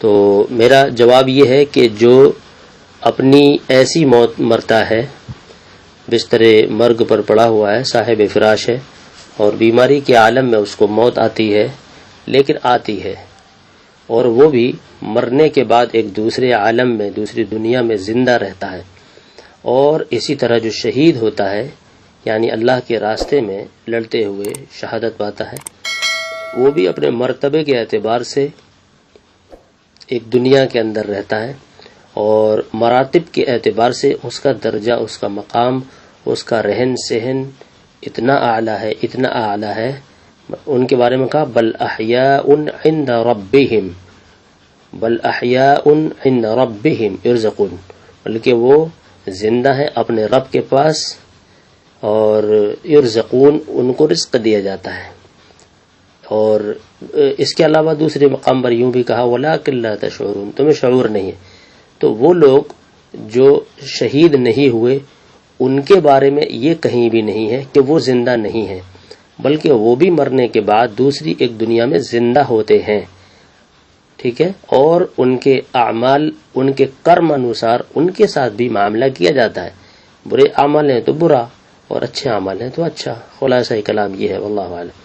تو میرا جواب یہ ہے کہ جو اپنی ایسی موت مرتا ہے، بستر مرگ پر پڑا ہوا ہے، صاحب فراش ہے، اور بیماری کے عالم میں اس کو موت آتی ہے، لیکن آتی ہے، اور وہ بھی مرنے کے بعد ایک دوسرے عالم میں، دوسری دنیا میں زندہ رہتا ہے. اور اسی طرح جو شہید ہوتا ہے، یعنی اللہ کے راستے میں لڑتے ہوئے شہادت پاتا ہے، وہ بھی اپنے مرتبے کے اعتبار سے ایک دنیا کے اندر رہتا ہے، اور مراتب کے اعتبار سے اس کا درجہ، اس کا مقام، اس کا رہن سہن اتنا اعلیٰ ہے. ان کے بارے میں کہا بل احیاء عند ربہم، بل احیاء عند ربہم یرزقون، بلکہ وہ زندہ ہے اپنے رب کے پاس، اور یرزقون، ان کو رزق دیا جاتا ہے. اور اس کے علاوہ دوسرے مقام پر یوں بھی کہا ولکن لا تشعرون، تمہیں شعور نہیں ہے. تو وہ لوگ جو شہید نہیں ہوئے، ان کے بارے میں یہ کہیں بھی نہیں ہے کہ وہ زندہ نہیں ہیں، بلکہ وہ بھی مرنے کے بعد دوسری ایک دنیا میں زندہ ہوتے ہیں. ٹھیک ہے، اور ان کے اعمال، ان کے کرم انوسار ان کے ساتھ بھی معاملہ کیا جاتا ہے. برے اعمال ہیں تو برا، اور اچھے اعمال ہیں تو اچھا. خلاصہ کلام یہ ہے، واللہ اعلم.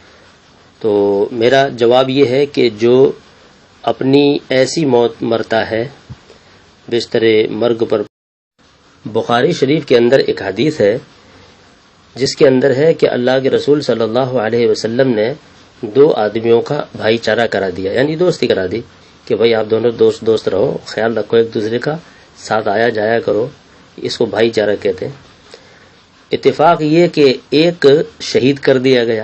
تو میرا جواب یہ ہے کہ جو اپنی ایسی موت مرتا ہے، بستر مرگ پر. بخاری شریف کے اندر ایک حدیث ہے جس کے اندر ہے کہ اللہ کے رسول صلی اللہ علیہ وسلم نے دو آدمیوں کا بھائی چارہ کرا دیا، یعنی دوستی کرا دی کہ بھائی آپ دونوں دوست رہو، خیال رکھو ایک دوسرے کا، ساتھ آیا جایا کرو. اس کو بھائی چارہ کہتے ہیں. اتفاق یہ کہ ایک شہید کر دیا گیا،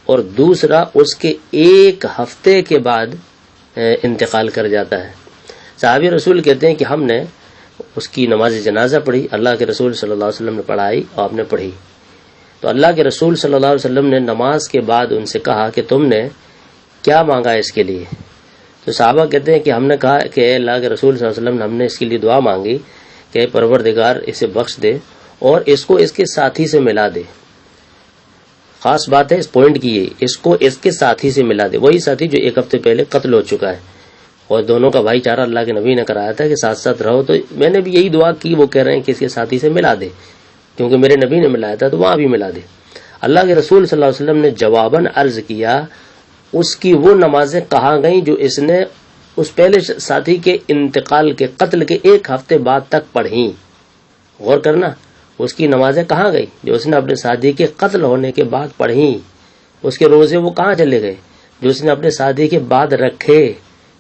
اور دوسرا اس کے ایک ہفتے کے بعد انتقال کر جاتا ہے. صحابی رسول کہتے ہیں کہ ہم نے اس کی نماز جنازہ پڑھی، اللہ کے رسول صلی اللہ علیہ وسلم نے پڑھائی اور آپ نے پڑھی. تو اللہ کے رسول صلی اللہ علیہ وسلم نے نماز کے بعد ان سے کہا کہ تم نے کیا مانگا اس کے لیے؟ تو صحابہ کہتے ہیں کہ ہم نے کہا کہ اے اللہ کے رسول صلی اللہ علیہ وسلم نے ہم نے اس کے لیے دعا مانگی کہ پروردگار اسے بخش دے اور اس کو اس کے ساتھی سے ملا دے. خاص بات ہے اس پوائنٹ کی، یہ اس کو اس کے ساتھی سے ملا دے، وہی ساتھی جو ایک ہفتے پہلے قتل ہو چکا ہے. اور دونوں کا بھائی چارہ اللہ کے نبی نے کرایا تھا کہ ساتھ ساتھ رہو. تو میں نے بھی یہی دعا کی، وہ کہہ رہے ہیں کہ اس کے ساتھی سے ملا دے، کیونکہ میرے نبی نے ملایا تھا تو وہاں بھی ملا دے. اللہ کے رسول صلی اللہ علیہ وسلم نے جواباً عرض کیا اس کی وہ نمازیں کہاں گئیں جو اس نے اس پہلے ساتھی کے انتقال کے، قتل کے ایک ہفتے بعد تک پڑھیں. غور کرنا، اس کی نمازیں کہاں گئی جو اس نے اپنے ساتھی کے قتل ہونے کے بعد پڑھیں. اس کے روزے وہ کہاں چلے گئے جو اس نے اپنے ساتھی کے بعد رکھے،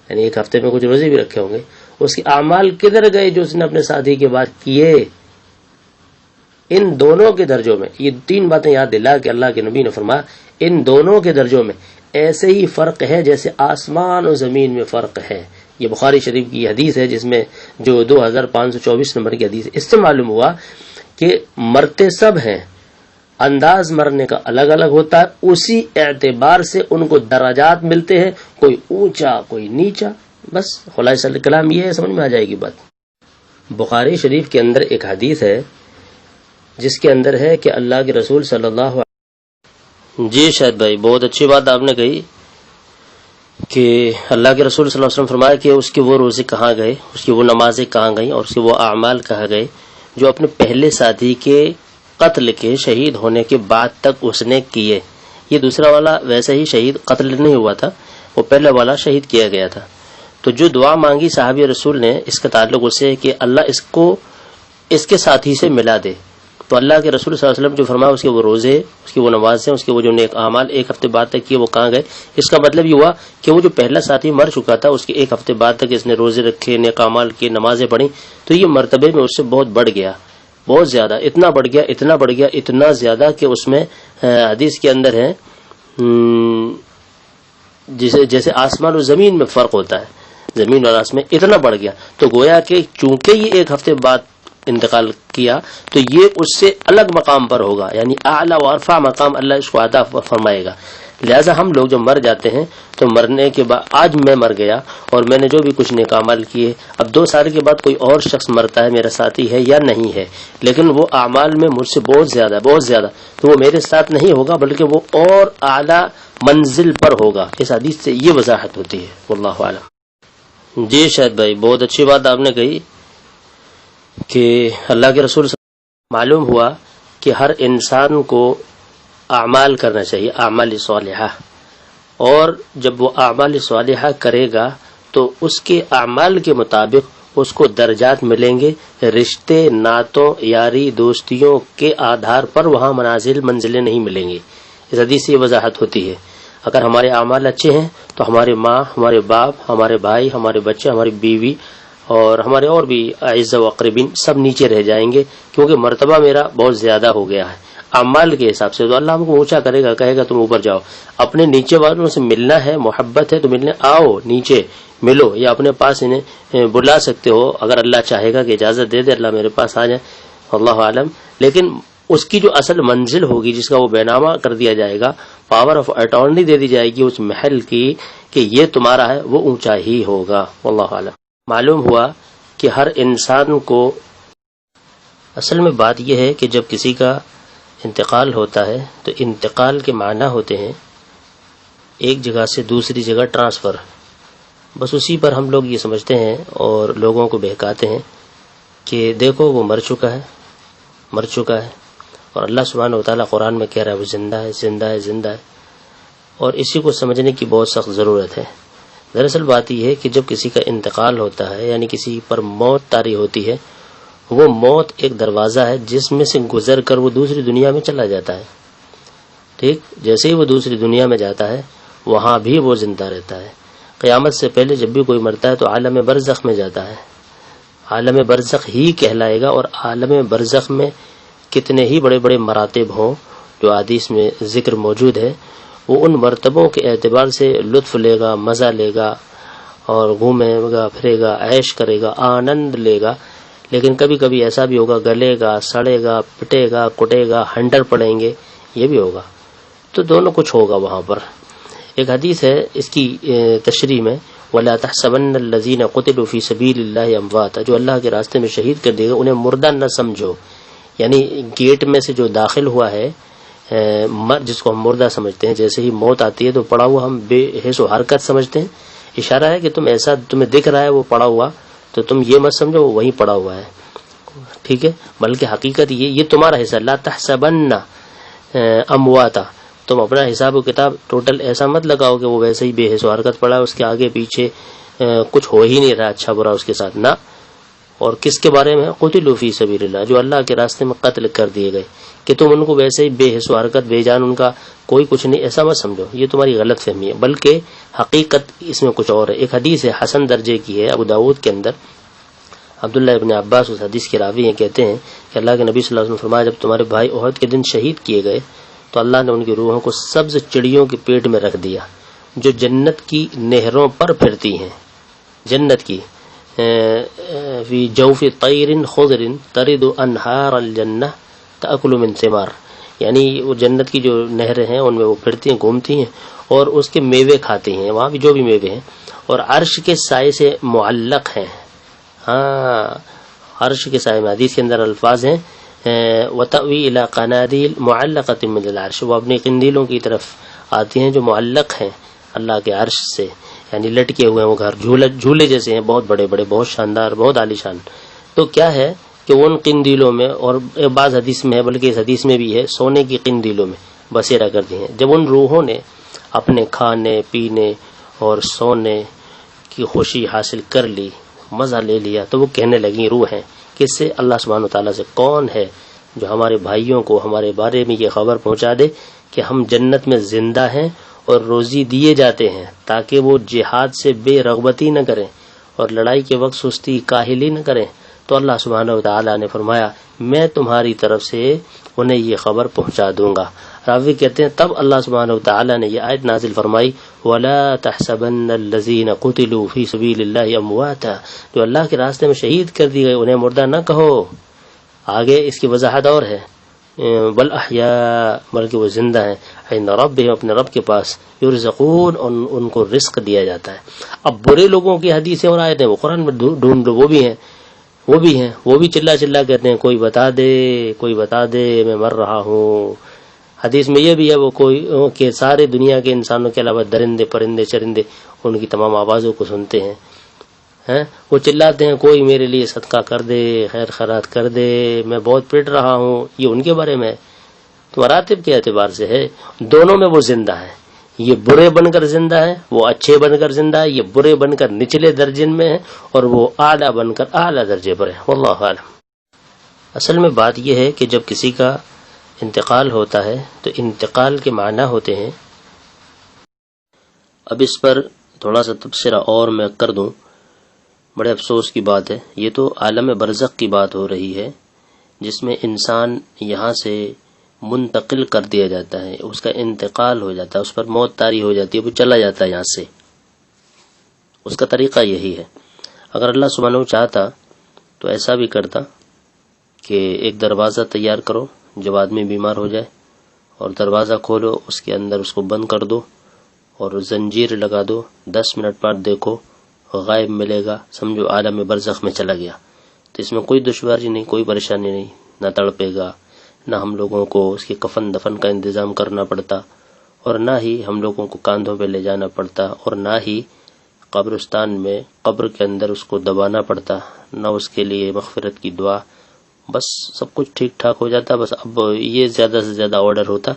یعنی ایک ہفتے میں کچھ روزے بھی رکھے ہوں گے. اس کے اعمال کدھر گئے جو اس نے اپنے ساتھی کے بعد کیے. ان دونوں کے درجوں میں یہ تین باتیں یاد دلا کہ اللہ کے نبی نے فرمایا ان دونوں کے درجوں میں ایسے ہی فرق ہے جیسے آسمان و زمین میں فرق ہے. یہ بخاری شریف کی حدیث ہے جس میں جو 2524 نمبر کی حدیث ہے. اس سے معلوم ہوا کہ مرتے سب ہیں، انداز مرنے کا الگ الگ ہوتا ہے، اسی اعتبار سے ان کو درجات ملتے ہیں، کوئی اونچا کوئی نیچا. بس خلاصہ کلام یہ ہے، سمجھ میں آ جائے گی بات. بخاری شریف کے اندر ایک حدیث ہے جس کے اندر ہے کہ اللہ کے رسول صلی اللہ علیہ. جی شاید بھائی بہت اچھی بات آپ نے کہی کہ اللہ کے رسول صلی اللہ علیہ وسلم فرمایا کہ اس کے وہ روزے کہاں گئے، اس کی وہ نمازیں کہاں گئیں، اور اس کے وہ اعمال کہاں گئے جو اپنے پہلے ساتھی کے قتل کے، شہید ہونے کے بعد تک اس نے کیے. یہ دوسرا والا ویسے ہی شہید قتل نہیں ہوا تھا، وہ پہلا والا شہید کیا گیا تھا. تو جو دعا مانگی صحابی رسول نے اس کا تعلق اس سے کہ اللہ اس کو اس کے ساتھی سے ملا دے. تو اللہ کے رسول صلی اللہ علیہ وسلم جو فرمایا اس کے وہ روزے، اس کی وہ نمازیں، اس کے وہ جو نیک اعمال ایک ہفتے بعد تک کیے وہ کہاں گئے. اس کا مطلب یہ ہوا کہ وہ جو پہلا ساتھی مر چکا تھا اس کے ایک ہفتے بعد تک اس نے روزے رکھے، نیک اعمال کیے، نمازیں پڑھی، تو یہ مرتبے میں اس سے بہت بڑھ گیا، بہت زیادہ، اتنا بڑھ گیا اتنا زیادہ کہ اس میں حدیث کے اندر ہے جیسے آسمان و زمین میں فرق ہوتا ہے، زمین اور آسمان اتنا بڑھ گیا. تو گویا کہ چونکہ یہ ایک ہفتے بعد انتقال کیا تو یہ اس سے الگ مقام پر ہوگا، یعنی اعلیٰ و ارفع مقام اللہ اس کو عطا فرمائے گا. لہذا ہم لوگ جب مر جاتے ہیں تو مرنے کے بعد، آج میں مر گیا اور میں نے جو بھی کچھ نیک اعمال کیے، اب 2 سال کے بعد کوئی اور شخص مرتا ہے، میرا ساتھی ہے یا نہیں ہے، لیکن وہ اعمال میں مجھ سے بہت زیادہ، تو وہ میرے ساتھ نہیں ہوگا بلکہ وہ اور اعلیٰ منزل پر ہوگا. اس حدیث سے یہ وضاحت ہوتی ہے، واللہ اعلم. جی شاہد بھائی، بہت اچھی بات آپ نے کہی کہ اللہ کے رسول معلوم ہوا کہ ہر انسان کو اعمال کرنا چاہیے، اعمال صالحہ، اور جب وہ اعمال صالحہ کرے گا تو اس کے اعمال کے مطابق اس کو درجات ملیں گے، رشتے ناتوں یاری دوستیوں کے آدھار پر وہاں منزلیں نہیں ملیں گے۔ اس حدیث سے یہ وضاحت ہوتی ہے، اگر ہمارے اعمال اچھے ہیں تو ہمارے ماں، ہمارے باپ، ہمارے بھائی، ہمارے بچے، ہماری بیوی اور ہمارے اور بھی اعزاء و اقربین سب نیچے رہ جائیں گے، کیونکہ مرتبہ میرا بہت زیادہ ہو گیا ہے اعمال کے حساب سے۔ تو اللہ ہم کو اونچا کرے گا، کہے گا تم اوپر جاؤ، اپنے نیچے والوں سے ملنا ہے، محبت ہے تو ملنے آؤ، نیچے ملو، یا اپنے پاس انہیں بلا سکتے ہو اگر اللہ چاہے گا کہ اجازت دے دے اللہ میرے پاس آ جائے، اللہ عالم۔ لیکن اس کی جو اصل منزل ہوگی جس کا وہ بینامہ کر دیا جائے گا، پاور آف اٹارنی دے دی جائے گی اس محل کی کہ یہ تمہارا ہے، وہ اونچا ہی ہوگا، واللہ عالم۔ معلوم ہوا کہ ہر انسان کو اصل میں بات یہ ہے کہ جب کسی کا انتقال ہوتا ہے تو انتقال کے معنی ہوتے ہیں ایک جگہ سے دوسری جگہ ٹرانسفر، بس اسی پر ہم لوگ یہ سمجھتے ہیں اور لوگوں کو بہکاتے ہیں کہ دیکھو وہ مر چکا ہے، اور اللہ سبحانہ وتعالیٰ قرآن میں کہہ رہا ہے وہ زندہ ہے زندہ ہے زندہ ہے، اور اسی کو سمجھنے کی بہت سخت ضرورت ہے۔ دراصل بات یہ ہے کہ جب کسی کا انتقال ہوتا ہے، یعنی کسی پر موت طاری ہوتی ہے، وہ موت ایک دروازہ ہے جس میں سے گزر کر وہ دوسری دنیا میں چلا جاتا ہے، ٹھیک؟ جیسے ہی وہ دوسری دنیا میں جاتا ہے وہاں بھی وہ زندہ رہتا ہے۔ قیامت سے پہلے جب بھی کوئی مرتا ہے تو عالم برزخ میں جاتا ہے، عالم برزخ ہی کہلائے گا، اور عالم برزخ میں کتنے ہی بڑے بڑے مراتب ہوں جو حدیث میں ذکر موجود ہے، وہ ان مرتبوں کے اعتبار سے لطف لے گا، مزہ لے گا، اور گھومے گا پھرے گا، عیش کرے گا، آنند لے گا، لیکن کبھی کبھی ایسا بھی ہوگا گلے گا، سڑے گا، پٹے گا، کٹے گا، ہنڈر پڑیں گے، یہ بھی ہوگا۔ تو دونوں کچھ ہوگا وہاں پر۔ ایک حدیث ہے اس کی تشریح میں، وَلَا تَحْسَبَنَّ الَّذِينَ قُتِلُوا فِي سَبِيلِ اللَّهِ أَمْوَاتًا، جو اللہ کے راستے میں شہید کر دے گا انہیں مردہ نہ سمجھو، یعنی گیٹ میں سے جو داخل ہوا ہے جس کو ہم مردہ سمجھتے ہیں، جیسے ہی موت آتی ہے تو پڑا ہوا ہم بے حس و حرکت سمجھتے ہیں، اشارہ ہے کہ تم ایسا تمہیں دکھ رہا ہے وہ پڑا ہوا تو تم یہ مت سمجھو وہ وہیں پڑا ہوا ہے، ٹھیک ہے؟ بلکہ حقیقت یہ تمہارا حصہ، لا تحسبن امواتا، تم اپنا حساب و کتاب ٹوٹل ایسا مت لگاؤ کہ وہ ویسے ہی بے حس و حرکت پڑا ہے، اس کے آگے پیچھے کچھ ہو ہی نہیں رہا اچھا برا اس کے ساتھ، نہ۔ اور کس کے بارے میں؟ قتلوا فی سبیل اللہ، جو اللہ کے راستے میں قتل کر دیے گئے، کہ تم ان کو ویسے ہی بے حس و حرکت بے جان ان کا کوئی کچھ نہیں ایسا مت سمجھو، یہ تمہاری غلط فہمی ہے، بلکہ حقیقت اس میں کچھ اور ہے۔ ایک حدیث ہے حسن درجے کی ہے ابو داؤد کے اندر، عبداللہ ابن عباس اس حدیث کے راوی ہیں، کہتے ہیں کہ اللہ کے نبی صلی اللہ علیہ وسلم نے فرمایا جب تمہارے بھائی احد کے دن شہید کیے گئے تو اللہ نے ان کی روحوں کو سبز چڑیوں کے پیٹ میں رکھ دیا جو جنت کی نہروں پر پھرتی ہیں، جنت کی فی جوف طیر خضر ترد انہار الجنہ تأکل من ثمار، یعنی وہ جنت کی جو نہریں ہیں ان میں وہ پھرتی ہیں، گھومتی ہیں اور اس کے میوے کھاتی ہیں، وہاں بھی جو بھی میوے ہیں، اور عرش کے سائے سے معلق ہیں۔ ہاں، عرش کے سائے میں حدیث کے اندر الفاظ ہیں وَتَأْوِي إِلَىٰ قَنَادِيلَ مُعَلَّقَةٍ مِّنَ الْعَرْشِ، وہ اپنی قندیلوں کی طرف آتی ہیں جو معلق ہیں اللہ کے عرش سے، یعنی لٹکے ہوئے ہیں وہ گھر، جھولے جیسے ہیں، بہت بڑے بڑے، بہت شاندار، بہت عالی شان۔ تو کیا ہے کہ ان قندیلوں میں، اور بعض حدیث میں ہے بلکہ اس حدیث میں بھی ہے، سونے کی قندیلوں میں بسیرا کرتی ہیں۔ جب ان روحوں نے اپنے کھانے پینے اور سونے کی خوشی حاصل کر لی، مزہ لے لیا، تو وہ کہنے لگیں روحیں، کس سے؟ اللہ سبحانہ وتعالیٰ سے، کون ہے جو ہمارے بھائیوں کو ہمارے بارے میں یہ خبر پہنچا دے کہ ہم جنت میں زندہ ہیں اور روزی دیے جاتے ہیں تاکہ وہ جہاد سے بے رغبتی نہ کریں اور لڑائی کے وقت سستی کاہلی نہ کریں۔ تو اللہ سبحانہ وتعالیٰ نے فرمایا میں تمہاری طرف سے انہیں یہ خبر پہنچا دوں گا۔ راوی کہتے ہیں تب اللہ سبحانہ وتعالیٰ نے یہ آیت نازل فرمائی وَلَا تَحْسَبَنَّ الَّذِينَ قُتِلُوا فِي سَبِيلِ اللَّهِ أَمْوَاتًا، جو اللہ کے راستے میں شہید کر دی گئے انہیں مردہ نہ کہو۔ آگے اس کی وضاحت اور ہے، بل احیاء، بلکہ وہ زندہ ہیں، عند ربہم، اپنے رب کے پاس، یرزقون، ان کو رزق دیا جاتا ہے۔ اب برے لوگوں کی حدیثیں اور آیتیں وہ قرآن میں ڈھونڈ لو، وہ بھی چلا کہتے ہیں کوئی بتا دے میں مر رہا ہوں۔ حدیث میں یہ بھی ہے وہ کوئی کہ سارے دنیا کے انسانوں کے علاوہ درندے پرندے چرندے ان کی تمام آوازوں کو سنتے ہیں، ہیں، وہ چلاتے ہیں کوئی میرے لیے صدقہ کر دے، خیر خیرات کر دے، میں بہت پڑ رہا ہوں، یہ ان کے بارے میں ہے۔ تو مراتب کے اعتبار سے ہے، دونوں میں وہ زندہ ہے، یہ برے بن کر زندہ ہے، وہ اچھے بن کر زندہ ہے، یہ برے بن کر نچلے درجے میں ہے اور وہ اعلیٰ بن کر اعلیٰ درجے پر ہے۔ واللہ اعلم۔ اصل میں بات یہ ہے کہ جب کسی کا انتقال ہوتا ہے تو انتقال کے معنی ہوتے ہیں، اب اس پر تھوڑا سا تبصرہ اور میں کر دوں، بڑے افسوس کی بات ہے، یہ تو عالم برزخ کی بات ہو رہی ہے جس میں انسان یہاں سے منتقل کر دیا جاتا ہے، اس کا انتقال ہو جاتا ہے، اس پر موت طاری ہو جاتی ہے، وہ چلا جاتا ہے یہاں سے۔ اس کا طریقہ یہی ہے۔ اگر اللہ سبحانہ چاہتا تو ایسا بھی کرتا کہ ایک دروازہ تیار کرو جب آدمی بیمار ہو جائے، اور دروازہ کھولو، اس کے اندر اس کو بند کر دو اور زنجیر لگا دو، 10 منٹ بعد دیکھو غائب ملے گا، سمجھو عالم برزخ میں چلا گیا۔ تو اس میں کوئی دشواری نہیں، کوئی پریشانی نہیں، نہ تڑپے گا، نہ ہم لوگوں کو اس کے کفن دفن کا انتظام کرنا پڑتا، اور نہ ہی ہم لوگوں کو کاندھوں پہ لے جانا پڑتا، اور نہ ہی قبرستان میں قبر کے اندر اس کو دبانا پڑتا، نہ اس کے لیے مغفرت کی دعا، بس سب کچھ ٹھیک ٹھاک ہو جاتا۔ بس اب یہ زیادہ سے زیادہ آرڈر ہوتا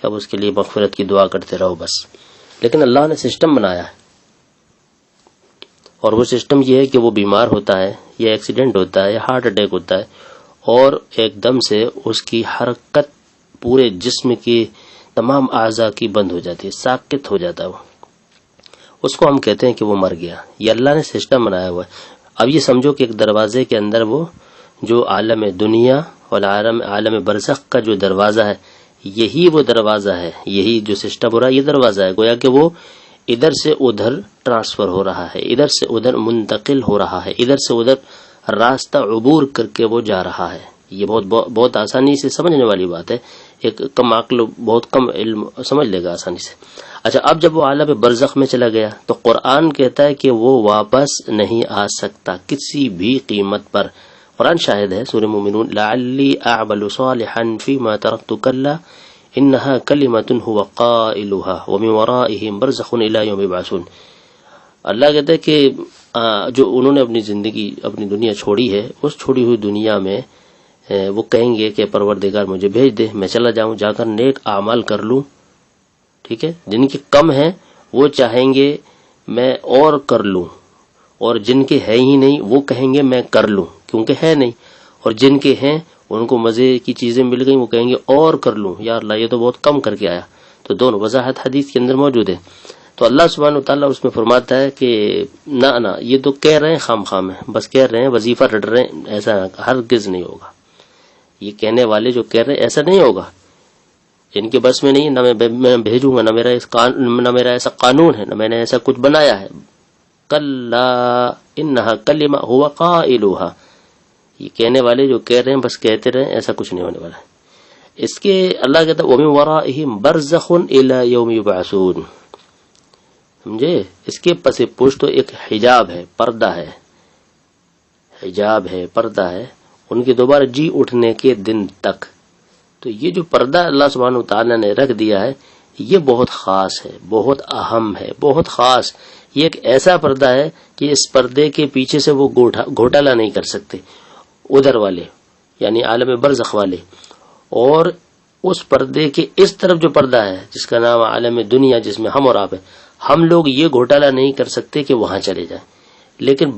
کہ اب اس کے لیے مغفرت کی دعا کرتے رہو بس۔ لیکن اللہ نے سسٹم بنایا ہے، اور وہ سسٹم یہ ہے کہ وہ بیمار ہوتا ہے یا ایکسیڈنٹ ہوتا ہے یا ہارٹ اٹیک ہوتا ہے، اور ایک دم سے اس کی حرکت پورے جسم کی تمام اعضاء کی بند ہو جاتی ہے، ساکت ہو جاتا ہے وہ، اس کو ہم کہتے ہیں کہ وہ مر گیا۔ یہ اللہ نے سسٹم بنایا ہوا ہے۔ اب یہ سمجھو کہ ایک دروازے کے اندر وہ جو عالم دنیا اور عالم برزخ کا جو دروازہ ہے، یہی وہ دروازہ ہے، یہی جو سسٹم ہو رہا ہے یہ دروازہ ہے، گویا کہ وہ ادھر سے ادھر ٹرانسفر ہو رہا ہے، ادھر سے ادھر منتقل ہو رہا ہے، ادھر سے ادھر راستہ عبور کر کے وہ جا رہا ہے۔ یہ بہت آسانی سے سمجھنے والی بات ہے، ایک کم عقل بہت کم علم سمجھ لے گا آسانی سے۔ اچھا، اب جب وہ عالم برزخ میں چلا گیا تو قرآن کہتا ہے کہ وہ واپس نہیں آ سکتا کسی بھی قیمت پر۔ قرآن شاہد ہے، سورہ مومنون، لعلی اعمل صالحا فیما ترکت کلا انہا کلمۃ هو قائلها ومن ورائہم برزخ الی یوم یبعثون۔ اللہ کہتا ہے کہ جو انہوں نے اپنی زندگی، اپنی دنیا چھوڑی ہے، اس چھوڑی ہوئی دنیا میں وہ کہیں گے کہ پروردگار مجھے بھیج دے، میں چلا جاؤں، جا کر نیک اعمال کر لوں، ٹھیک ہے۔ جن کے کم ہیں وہ چاہیں گے میں اور کر لوں، اور جن کے ہے ہی نہیں وہ کہیں گے میں کر لوں کیونکہ ہے نہیں، اور جن کے ہیں ان کو مزے کی چیزیں مل گئیں وہ کہیں گے اور کر لوں، یا اللہ یہ تو بہت کم کر کے آیا۔ تو دونوں وضاحت حدیث کے اندر موجود ہے۔ تو اللہ سبحانہ وتعالیٰ اس میں فرماتا ہے کہ نہ یہ تو کہہ رہے ہیں خام خام ہے، بس کہہ رہے ہیں، وظیفہ رٹ رہے ہیں، ایسا ہرگز نہیں ہوگا۔ یہ کہنے والے جو کہہ رہے ہیں ایسا نہیں ہوگا، ان کے بس میں نہیں، نہ میں بھیجوں گا، نہ میرا ایسا قانون ہے، نہ میں نے ایسا کچھ بنایا ہے۔ کلا انہا کلمہ ہوا قائلوہا، یہ کہنے والے جو کہہ رہے ہیں بس کہتے رہیں، ایسا کچھ نہیں ہونے والا ہے۔ اس کے اللہ کہتا ہے وَمِن وَرَائِهِمْ بَرْزَخٌ إِلَى يَوْمِ يُبْعَثُونَ، سمجھے؟ اس کے پس پشت تو ایک حجاب ہے، پردہ ہے، حجاب ہے، پردہ ہے ان کے دوبارہ جی اٹھنے کے دن تک۔ تو یہ جو پردہ اللہ سبحانہ وتعالی نے رکھ دیا ہے یہ بہت خاص ہے، بہت اہم ہے، بہت خاص۔ یہ ایک ایسا پردہ ہے کہ اس پردے کے پیچھے سے وہ گھوٹالہ نہیں کر سکتے ادھر والے، یعنی عالم برزخ والے، اور اس پردے کے اس طرف جو پردہ ہے جس کا نام عالم دنیا، جس میں ہم اور آپ ہیں، ہم لوگ یہ گھوٹالہ نہیں کر سکتے کہ وہاں چلے جائیں، لیکن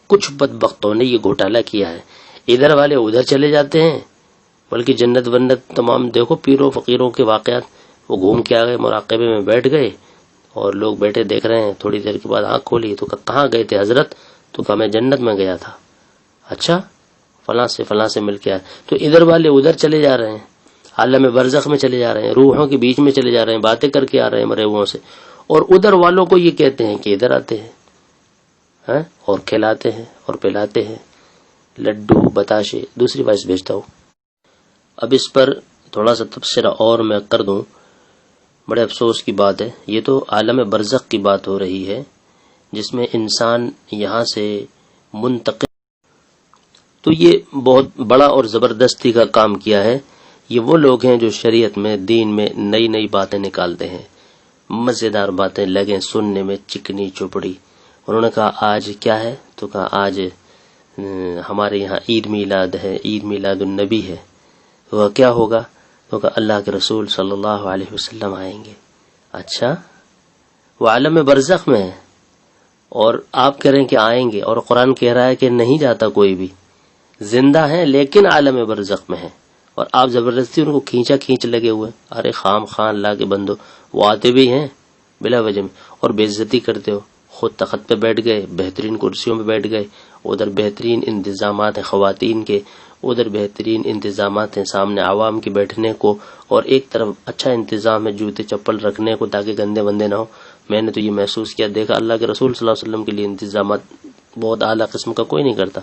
کچھ بدبختوں نے یہ گھوٹالہ کیا ہے، ادھر والے ادھر چلے جاتے ہیں، بلکہ جنت ونت تمام دیکھو پیروں فقیروں کے واقعات، وہ گھوم کے آ گئے، مراقبے میں بیٹھ گئے اور لوگ بیٹھے دیکھ رہے ہیں، تھوڑی دیر کے بعد آنکھ کھولی تو کہاں گئے تھے حضرت؟ تو کہا میں جنت میں گیا تھا۔ اچھا، فلاں سے مل کے آئے۔ تو ادھر والے ادھر چلے جا رہے ہیں، عالم برزخ میں چلے جا رہے ہیں، روحوں کے بیچ میں چلے جا رہے ہیں، باتیں کر کے آ رہے ہیں مرے ہوئوں سے، اور ادھر والوں کو یہ کہتے ہیں کہ ادھر آتے ہیں اور کھلاتے ہیں اور پلاتے ہیں لڈو بتاشے۔ دوسری وائس بھیجتا ہوں۔ اب اس پر تھوڑا سا تبصرہ اور میں کر دوں، بڑے افسوس کی بات ہے، یہ تو عالم برزخ کی بات ہو رہی ہے جس میں انسان یہاں سے منتقل، تو یہ بہت بڑا اور زبردستی کا کام کیا ہے۔ یہ وہ لوگ ہیں جو شریعت میں، دین میں نئی باتیں نکالتے ہیں، مزیدار باتیں لگیں سننے میں چکنی چپڑی، انہوں نے کہا آج کیا ہے؟ تو کہا آج ہمارے یہاں عید میلاد ہے، عید میلاد النبی ہے۔ وہ کیا ہوگا؟ تو کہا اللہ کے رسول صلی اللہ علیہ وسلم آئیں گے۔ اچھا، وہ عالم برزخ میں ہے اور آپ کہہ رہے ہیں کہ آئیں گے، اور قرآن کہہ رہا ہے کہ نہیں جاتا کوئی بھی، زندہ ہیں لیکن عالم برزخ میں ہے، اور آپ زبردستی ان کو کھینچ لگے ہوئے۔ ارے خام خان اللہ کے بندو، وہ آتے بھی ہیں بلا وجہ میں اور بے عزتی کرتے ہو۔ خود تخت پہ بیٹھ گئے، بہترین کرسیوں پہ بیٹھ گئے، ادھر بہترین انتظامات ہیں خواتین کے، ادھر بہترین انتظامات ہیں سامنے عوام کے بیٹھنے کو، اور ایک طرف اچھا انتظام ہے جوتے چپل رکھنے کو تاکہ گندے بندے نہ ہو۔ میں نے تو یہ محسوس کیا، دیکھا اللہ کے رسول صلی اللہ علیہ وسلم کے لیے انتظامات بہت اعلیٰ قسم کا کوئی نہیں کرتا،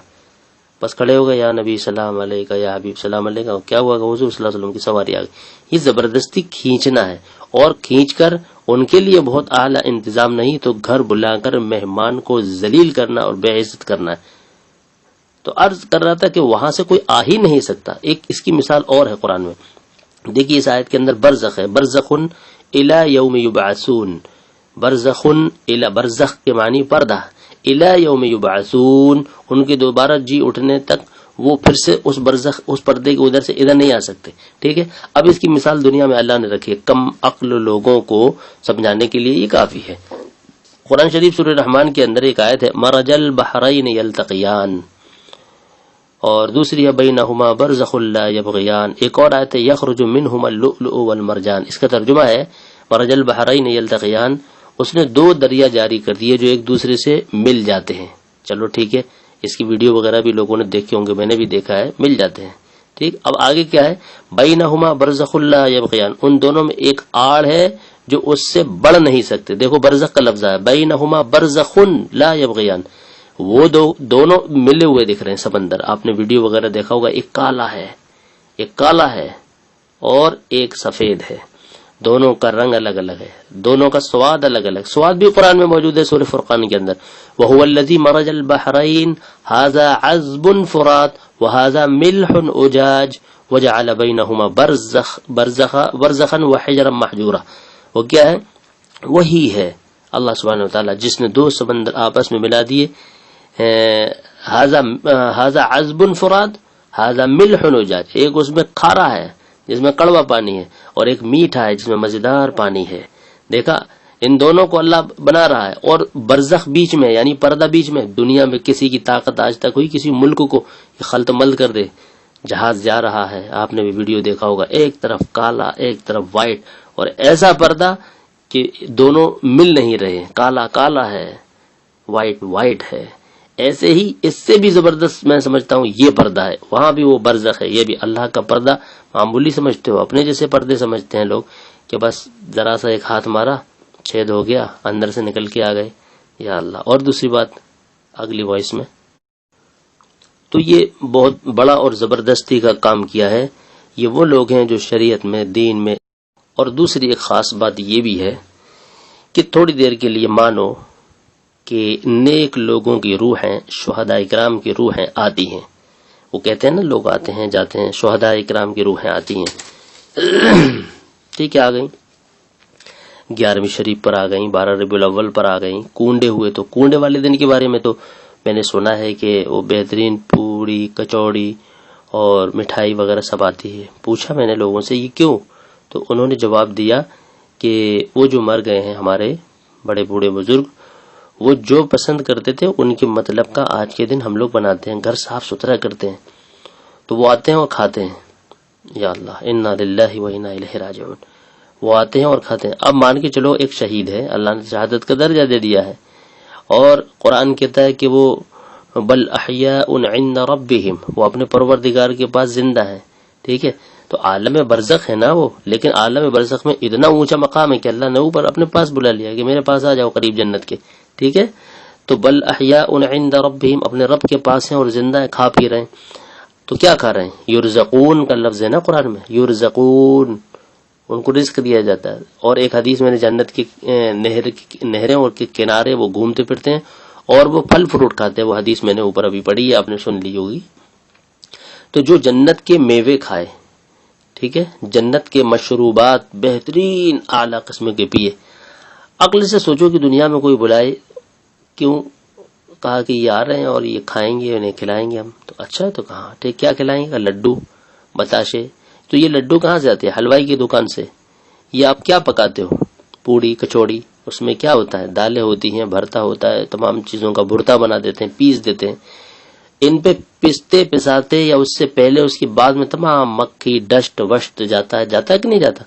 بس کھڑے ہو گئے، یا نبی سلام علیکہ، یا حبیب سلام علیکہ، کیا ہوا کہ حضور صلی اللہ علیہ وسلم کی سواری آ گئی۔ یہ زبردستی کھینچنا ہے، اور کھینچ کر ان کے لیے بہت اعلیٰ انتظام نہیں تو گھر بلا کر مہمان کو ذلیل کرنا اور بے عزت کرنا ہے۔ تو عرض کر رہا تھا کہ وہاں سے کوئی آ ہی نہیں سکتا۔ ایک اس کی مثال اور ہے قرآن میں، دیکھیے اس آیت کے اندر برزخ ہے، برزخن الی یوم یبعثون، برزخن الی، برزخ کے معنی پردہ، الی یوم یبعثون، ان کے دوبارہ جی اٹھنے تک وہ پھر سے اس برزخ، اس پردے کے ادھر سے ادھر نہیں آ سکتے، ٹھیک ہے۔ اب اس کی مثال دنیا میں اللہ نے رکھی ہے، کم عقل لوگوں کو سمجھانے کے لیے یہ کافی ہے۔ قرآن شریف سورہ رحمان کے اندر ایک آیت ہے، مرج البحرین یلتقیان، اور دوسری ہے بینہما برزخ لا یبغیان، ایک اور آیت ہے یخرج منہما اللؤلؤ والمرجان۔ اس کا ترجمہ ہے مرج البحرین یلتقیان، اس نے دو دریا جاری کر دیے جو ایک دوسرے سے مل جاتے ہیں۔ چلو ٹھیک ہے، اس کی ویڈیو وغیرہ بھی لوگوں نے دیکھے ہوں گے، میں نے بھی دیکھا ہے، مل جاتے ہیں، ٹھیک۔ اب آگے کیا ہے؟ بینہما برزخ لا یبغیان، ان دونوں میں ایک آڑ ہے جو اس سے بڑھ نہیں سکتے۔ دیکھو برزخ کا لفظ ہے، بینہما برزخ لا یبغیان، وہ دونوں ملے ہوئے دکھ رہے ہیں سمندر، آپ نے ویڈیو وغیرہ دیکھا ہوگا، ایک کالا ہے اور ایک سفید ہے، دونوں کا رنگ الگ الگ ہے، دونوں کا سواد الگ الگ، سواد بھی قرآن میں موجود ہے سورہ فرقان کے اندر، وَهُوَ الَّذِي مَرَجَ الْبَحْرَيْنِ هَذَا عَذْبٌ فُرَاتٌ وَهَذَا مِلْحٌ أُجَاجٌ وَجَعَلَ بَيْنَهُمَا بَرْزَخًا وَحِجْرًا مَحْجُورًا۔ وہ کیا ہے؟ وہی ہے اللہ سبحانہ وتعالیٰ جس نے دو سمندر آپس میں ملا دیے، هَذَا عَذْبٌ فُرَاتٌ هَذَا مِلْحٌ أُجَاجٌ، ایک اس میں کھارا ہے جس میں کڑوا پانی ہے، اور ایک میٹھا ہے جس میں مزیدار پانی ہے۔ دیکھا، ان دونوں کو اللہ بنا رہا ہے، اور برزخ بیچ میں، یعنی پردہ بیچ میں۔ دنیا میں کسی کی طاقت آج تک ہوئی کسی ملک کو خلط ملط کر دے؟ جہاز جا رہا ہے، آپ نے بھی ویڈیو دیکھا ہوگا، ایک طرف کالا ایک طرف وائٹ، اور ایسا پردہ کہ دونوں مل نہیں رہے، کالا کالا ہے وائٹ وائٹ ہے۔ ایسے ہی اس سے بھی زبردست میں سمجھتا ہوں یہ پردہ ہے، وہاں بھی وہ برزخ ہے، یہ بھی اللہ کا پردہ۔ معمولی سمجھتے ہو، اپنے جیسے پردے سمجھتے ہیں لوگ کہ بس ذرا سا ایک ہاتھ مارا چھید ہو گیا، اندر سے نکل کے آ گئے، یا اللہ۔ اور دوسری بات اگلی وائس میں، تو یہ بہت بڑا اور زبردستی کا کام کیا ہے، یہ وہ لوگ ہیں جو شریعت میں، دین میں۔ اور دوسری ایک خاص بات یہ بھی ہے کہ تھوڑی دیر کے لیے مانو کہ نیک لوگوں کی روحیں، شہداء کرام کی روحیں آتی ہیں، وہ کہتے ہیں نا لوگ آتے ہیں جاتے ہیں، شہداء کرام کی روحیں آتی ہیں، ٹھیک ہے، آ گئیں 11ویں شریف پر آ گئیں، 12 ربیع الاول پر آ گئیں، کونڈے ہوئے تو کونڈے والے دن کے بارے میں تو میں نے سنا ہے کہ وہ بہترین پوری کچوڑی اور مٹھائی وغیرہ سب آتی ہے۔ پوچھا میں نے لوگوں سے یہ کیوں، تو انہوں نے جواب دیا کہ وہ جو مر گئے ہیں ہمارے بڑے بوڑھے بزرگ، وہ جو پسند کرتے تھے ان کے مطلب کا آج کے دن ہم لوگ بناتے ہیں، گھر صاف ستھرا کرتے ہیں، تو وہ آتے ہیں اور کھاتے ہیں۔ یا اللہ، انا للہ و انا الیہ راجعون، وہ آتے ہیں اور کھاتے ہیں۔ اب مان کے چلو ایک شہید ہے، اللہ نے شہادت کا درجہ دے دیا ہے، اور قرآن کہتا ہے کہ وہ بل احیاء عند ربہم، وہ اپنے پروردگار کے پاس زندہ ہے، ٹھیک ہے۔ تو عالم برزخ ہے نا وہ، لیکن عالم برزخ میں اتنا اونچا مقام ہے کہ اللہ نے اوپر اپنے پاس بلا لیا کہ میرے پاس آ جاؤ قریب جنت کے، ٹھیک ہے۔ تو بل احیاء عند ربہم، اپنے رب کے پاس ہیں اور زندہ ہیں، کھا پی رہے ہیں۔ تو کیا کھا رہے ہیں؟ یرزقون کا لفظ ہے نا قرآن میں، یرزقون، ان کو رزق دیا جاتا ہے۔ اور ایک حدیث میں نے جنت کی نہریں اور کے کنارے وہ گھومتے پھرتے ہیں اور وہ پھل فروٹ کھاتے ہیں، وہ حدیث میں نے اوپر ابھی پڑھی ہے، آپ نے سن لی ہوگی۔ تو جو جنت کے میوے کھائے، ٹھیک ہے، جنت کے مشروبات بہترین اعلیٰ قسم کے پیے، عقل سے سوچو کہ دنیا میں کوئی بلائے کیوں؟ کہا کہ یہ آ رہے ہیں اور یہ کھائیں گے، انہیں کھلائیں گے ہم. تو اچھا، تو کہاں ٹھیک، کیا کھلائیں گے؟ لڈو، بتاشے. تو یہ لڈو کہاں سے آتے ہیں؟ حلوائی کی دکان سے. یہ آپ کیا پکاتے ہو؟ پوڑی کچوڑی. اس میں کیا ہوتا ہے؟ دالیں ہوتی ہیں، بھرتا ہوتا ہے، تمام چیزوں کا بھرتا بنا دیتے ہیں، پیس دیتے ہیں. ان پہ پستے پساتے یا اس سے پہلے اس کے بعد میں تمام مکھی ڈسٹ وشٹ جاتا ہے کہ نہیں جاتا؟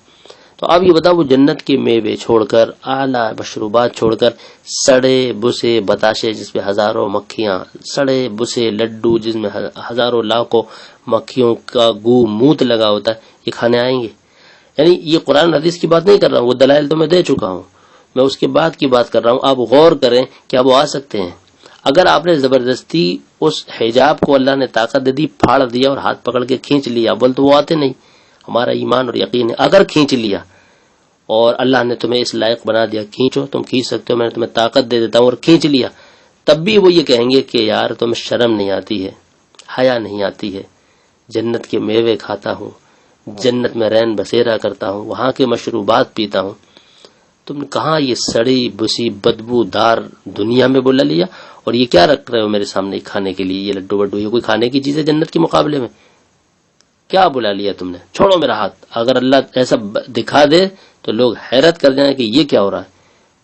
تو آپ یہ بتاؤ، وہ جنت کے میوے چھوڑ کر، اعلیٰ مشروبات چھوڑ کر، سڑے بسے بتاشے جس پہ ہزاروں مکھیاں، سڑے بسے لڈو جس میں ہزاروں لاکھوں مکھیوں کا گو موت لگا ہوتا ہے، یہ کھانے آئیں گے؟ یعنی یہ قرآن حدیث کی بات نہیں کر رہا ہوں، وہ دلائل تو میں دے چکا ہوں، میں اس کے بعد کی بات کر رہا ہوں. آپ غور کریں، کیا وہ آ سکتے ہیں؟ اگر آپ نے زبردستی اس حجاب کو اللہ نے طاقت دے دی، پھاڑ دیا اور ہاتھ پکڑ کے کھینچ لیا، بول تو وہ آتے نہیں. ہمارا ایمان اور یقین ہے اگر کھینچ لیا اور اللہ نے تمہیں اس لائق بنا دیا، کھینچو، تم کھینچ سکتے ہو، میں نے تمہیں طاقت دے دیتا ہوں، اور کھینچ لیا، تب بھی وہ یہ کہیں گے کہ یار تمہیں شرم نہیں آتی ہے، حیا نہیں آتی ہے. جنت کے میوے کھاتا ہوں، جنت میں رین بسیرا کرتا ہوں، وہاں کے مشروبات پیتا ہوں، تم نے کہاں یہ سڑی بسی بدبو دار دنیا میں بلا لیا، اور یہ کیا رکھ رہے ہو میرے سامنے کھانے کے لیے؟ یہ لڈو وڈو، یہ کوئی کھانے کی چیز ہے جنت کے مقابلے میں؟ کیا بلا لیا تم نے؟ چھوڑو میرا ہاتھ. اگر اللہ ایسا دکھا دے تو لوگ حیرت کر جائیں کہ یہ کیا ہو رہا ہے،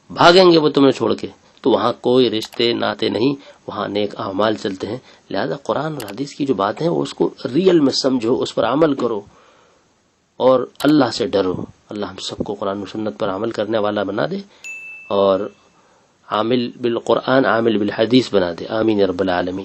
بھاگیں گے وہ تمہیں چھوڑ کے. تو وہاں کوئی رشتے ناتے نہیں، وہاں نیک اعمال چلتے ہیں. لہذا قرآن اور حدیث کی جو باتیں ہیں اس کو ریئل میں سمجھو، اس پر عمل کرو اور اللہ سے ڈرو. اللہ ہم سب کو قرآن و سنت پر عمل کرنے والا بنا دے اور عامل بالقرآن عامل بالحدیث بنا دے. آمین یا رب العالمین.